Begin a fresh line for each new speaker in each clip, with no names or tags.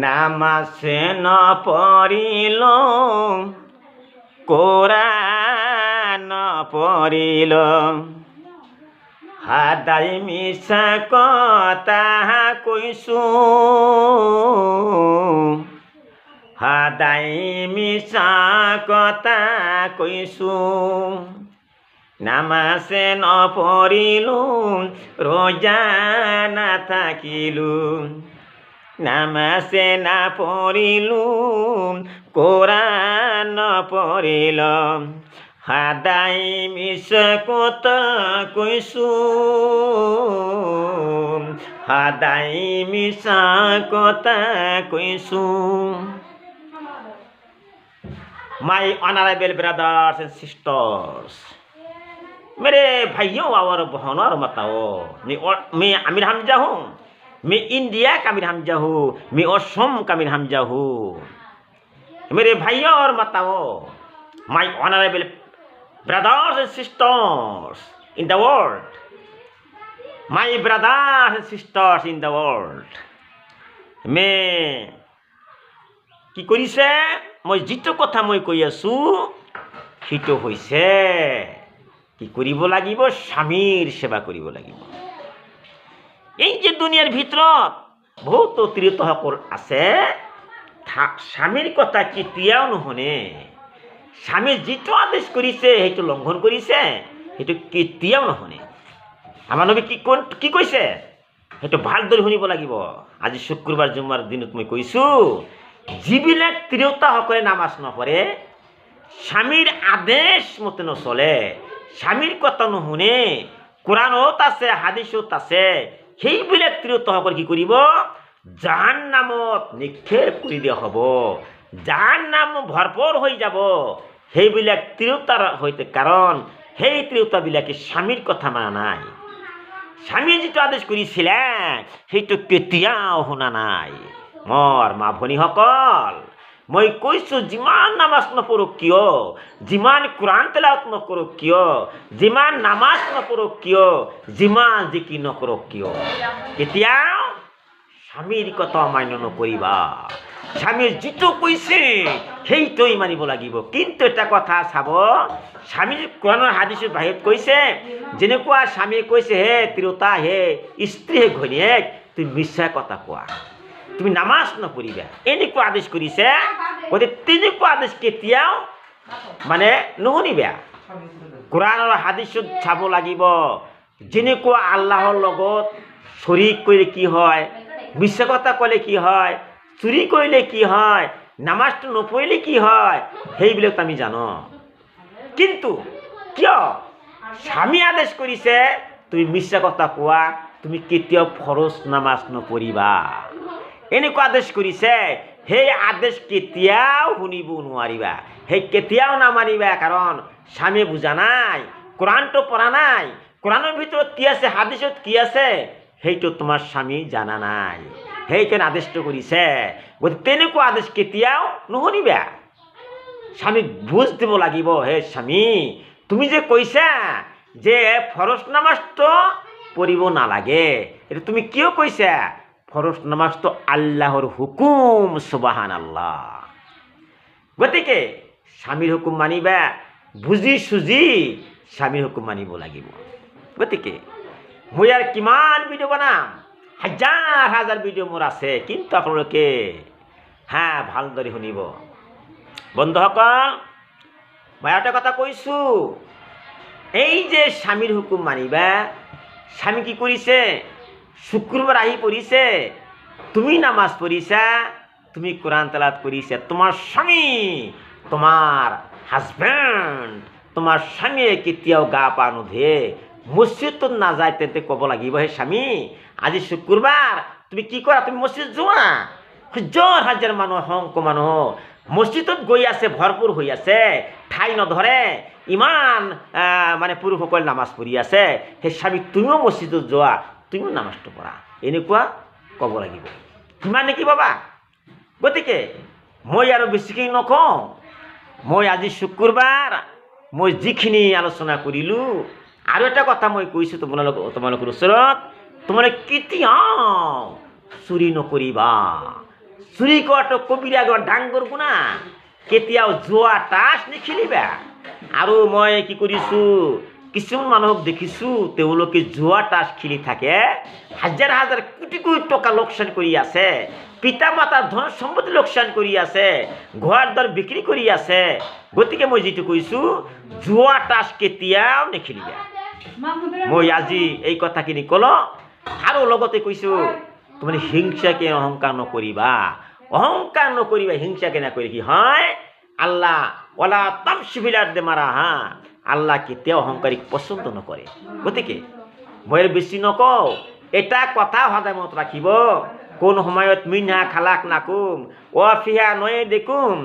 নামাজে নপঢ়িল কোৰাণ নপঢ়িল সদায় মিছা কথা কৈছোঁ সদায় মিছা কথা কৈছোঁ নামাজে নপঢ়িলোঁ ৰোজা নাথাকিলোঁ নামাজে নপঢ়িলোঁ কোৰাণ নপঢ়িলোঁ সদায় মিছা কথা কৈছোঁ সদায় মিছা কথা কৈছোঁ। My honorable brothers and sisters, मेरे भाइयों और बहनों और माताओं, मैं आमिर हमजा हूँ, मैं इंडिया का आमिर हमजा हूँ, मैं असम का आमिर हमजा हूँ। मेरे भाइयों और माताओं, my honorable brothers and sisters in the world, my brothers and sisters in the world, मैं কি কৰিছে মই যিটো কথা মই কৈ আছো সেইটো হৈছে কি কৰিব লাগিব স্বামীৰ সেৱা কৰিব লাগিব। এই যে দুনিয়াৰ ভিতৰত বহুত তীৰ্থসকল আছে স্বামীৰ কথা কেতিয়াও নুশুনে স্বামী যিটো আদেশ কৰিছে সেইটো লংঘন কৰিছে সেইটো কেতিয়াও নুশুনে। আমাৰ নবী কি কৈছে সেইটো ভালদৰে শুনিব লাগিব। আজি শুক্ৰবাৰ জুমাৰ দিনত মই কৈছো যিবিলাক তিৰোতাসকলে নামাজ নপঢ়ে স্বামীৰ আদেশ মতে নচলে স্বামীৰ কথা নুশুনে কোৰাণত আছে হাদিছত আছে সেইবিলাক তিৰোতাসকল কি কৰিব জাহান্নামত নিক্ষেপ কৰি দিয়া হ'ব জাহান্নাম ভৰপূৰ হৈ যাব সেইবিলাক তিৰোতাৰ সৈতে কাৰণ সেই তিৰোতাবিলাকে স্বামীৰ কথা মানা নাই স্বামীয়ে যিটো আদেশ কৰিছিলে সেইটো কেতিয়াও শুনা নাই। মোৰ মা ভনীসকল মই কৈছোঁ যিমান নামাজ নপঢ়ো কিয় যিমান কোৰাণ তেলাওয়াত নকৰোঁ কিয় যিমান নামাজ নপঢ়ো কিয় যিমান জিকিৰ নকৰোঁ কিয় কেতিয়াও স্বামীৰ কথা অমান্য নকৰিবা। স্বামীয়ে যিটো কৈছে সেইটোৱেই মানিব লাগিব। কিন্তু এটা কথা চাব স্বামী কোৰাণৰ হাদিছৰ বাহিৰত কৈছে যেনেকুৱা স্বামীয়ে কৈছে হে তিৰোতা হে স্ত্ৰী হে ঘৈণীয়েক তুমি মিছা কথা কোৱা তুমি নামাজ নপঢ়িবা এনেকুৱা আদেশ কৰিছে গতিকে তেনেকুৱা আদেশ কেতিয়াও মানে নুশুনিবা। কোৰাণৰ হাদিছত চাব লাগিব যেনেকুৱা আল্লাহৰ লগত শৰীক কৰিলে কি হয় মিছা কথা ক'লে কি হয় চুৰি কৰিলে কি হয় নামাজটো নপঢ়িলে কি হয় সেইবিলাক আমি জানো। কিন্তু কিয় স্বামী আদেশ কৰিছে তুমি মিছা কথা কোৱা তুমি কেতিয়াও ফৰজ নামাজ নপঢ়িবা এনেকুৱা আদেশ কৰিছে সেই আদেশ কেতিয়াও শুনিব নোৱাৰিবা সেই কেতিয়াও নামানিবা কাৰণ স্বামীয়ে বুজা নাই কোৰাণটো পঢ়া নাই কোৰাণৰ ভিতৰত কি আছে হাদিছত কি আছে সেইটো তোমাৰ স্বামী জানা নাই সেইকাৰণে আদেশটো কৰিছে। গতিকে তেনেকুৱা আদেশ কেতিয়াও নুশুনিবা স্বামীক বুজ দিব লাগিব হে স্বামী তুমি যে কৈছা যে ফৰজ নামাজটো পঢ়িব নালাগে এইটো তুমি কিয় কৈছা ফৰজ নামাজটো আল্লাহৰ হুকুম সুবহানাল্লাহ। গতিকে স্বামীৰ হুকুম মানিবা বুজি চুজি স্বামীৰ হুকুম মানিব লাগিব। গতিকে মই আৰু কিমান ভিডিঅ' বনাম হাজাৰ হাজাৰ ভিডিঅ' মোৰ আছে কিন্তু আপোনালোকে ভালদৰে শুনিব। বন্ধুসকল মই এটা কথা কৈছোঁ এই যে স্বামীৰ হুকুম মানিবা স্বামী কি কৰিছে শুক্ৰবাৰ আহি পৰিছে তুমি নামাজ পঢ়িছা তুমি কোৰাণ তেলাওয়াত কৰিছা তোমাৰ স্বামী তোমাৰ হাজবেণ্ড তোমাৰ স্বামীয়ে কেতিয়াও গা পা নুধুৱে মছজিদত নাযায় তেন্তে ক'ব লাগিব হে স্বামী আজি শুক্ৰবাৰ তুমি কি কৰা তুমি মছজিদ যোৱা হাজাৰ হাজাৰ মানুহ অসংখ্য মানুহ মছজিদত গৈ আছে ভৰপূৰ হৈ আছে ঠাই নধৰে ইমান মানে পুৰুষসকল নামাজ পঢ়ি আছে সেই স্বামী তুমিও মছজিদত যোৱা তুমিও নামাজটো পঢ়া এনেকুৱা ক'ব লাগিব কিমান নেকি বাবা। গতিকে মই আৰু বেছিকৈ নকওঁ মই আজি শুক্ৰবাৰ মই যিখিনি আলোচনা কৰিলোঁ আৰু এটা কথা মই কৈছোঁ তোমালোকৰ ওচৰত তোমালোকে কেতিয়াও চুৰি নকৰিবা চুৰি কৰাটো কবিৰা ডাঙৰ গুণা কেতিয়াও জুৱা তাচ নেখেলিবা আৰু মই কি কৰিছোঁ কিছুমান মানুহক দেখিছোঁ তেওঁলোকে জুৱা তাচ খেলি থাকে হাজাৰ হাজাৰ কোটি কোটি টকা লোকচান কৰি আছে পিতা মাতাৰ ধন সম্পত্তি লোকচান কৰি আছে ঘৰ দুৱাৰ বিক্ৰী কৰি আছে গতিকে মই যিটো কৈছোঁ জুৱা তাচ কেতিয়াও নেখেলিবা মই আজি এই কথাখিনি ক'লো আৰু লগতে কৈছোঁ তুমি হিংসাকে অহংকাৰ নকৰিবা হিংসাকে নকৰি কি হয় আল্লাহ ওলা তামসিবিলাত দে মাৰা হা আল্লাহ কেতিয়াও অহংকাৰীক পচন্দ নকৰে গতিকে মই বেছি নকওঁ এটা কথা সদায় মনত ৰাখিব কোন সময়ত মিনহা খালাক নাকুম ফিহা নয়ে দেখুম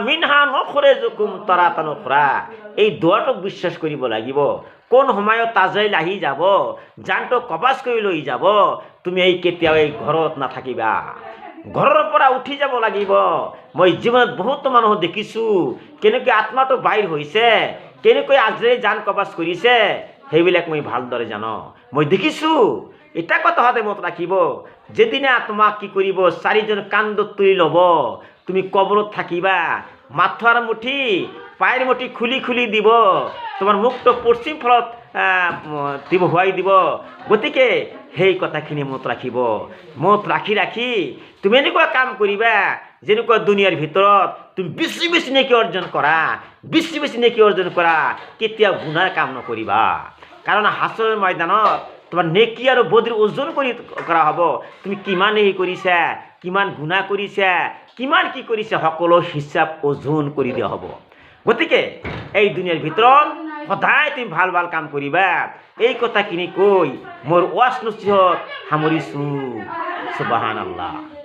মিনহা নখৰে জুকুম তৰাতা নখৰা এই দোৱাটোক বিশ্বাস কৰিব লাগিব কোন সময়ত তাজাইল আহি যাব জানটো কবাচ কৰি লৈ যাব তুমি এই কেতিয়াও এই ঘৰত নাথাকিবা ঘৰৰ পৰা উঠি যাব লাগিব মই জীৱনত বহুত মানুহ দেখিছোঁ কেনেকৈ আত্মাটো বাহিৰ হৈছে কেনেকৈ আজৰে জান কবাচ কৰিছে সেইবিলাক মই ভালদৰে জানো মই দেখিছোঁ এটা কথা সদায় মনত ৰাখিব যেদিনা তোমাক কি কৰিব চাৰিজন কান্ধত তুলি ল'ব তুমি কবৰত থাকিবা মাথাৰ মুঠি পায়ের মুঠি খুলি খুলি দিব তোমার মুখটো পশ্চিম ফলত দিব হুৱাই দিব গতিকে সেই কথাখিনি মনত ৰাখিব মনত ৰাখি ৰাখি তুমি এনেকুৱা কাম কৰিবা যেনেকুৱা দুনিয়াৰ ভিতৰত তুমি বেছি বেছি নেকি অৰ্জন কৰা কেতিয়াও গুনাৰ কাম নকৰিবা কাৰণ হাছৰৰ ময়দানত তোমাৰ নেকি আৰু বদিৰ ওজন কৰা হ'ব তুমি কিমান হেৰি কৰিছা কিমান গুনাহ কৰিছা কিমান কি কৰিছা সকলো হিচাপ ওজন কৰি দিয়া হ'ব গতিকে এই দুনিয়াৰ ভিতৰত সদায় তুমি ভাল ভাল কাম কৰিবা এই কথাখিনি কৈ মোৰ ওয়াজ নসিহত সামৰিছোঁ সুবহানাল্লাহ।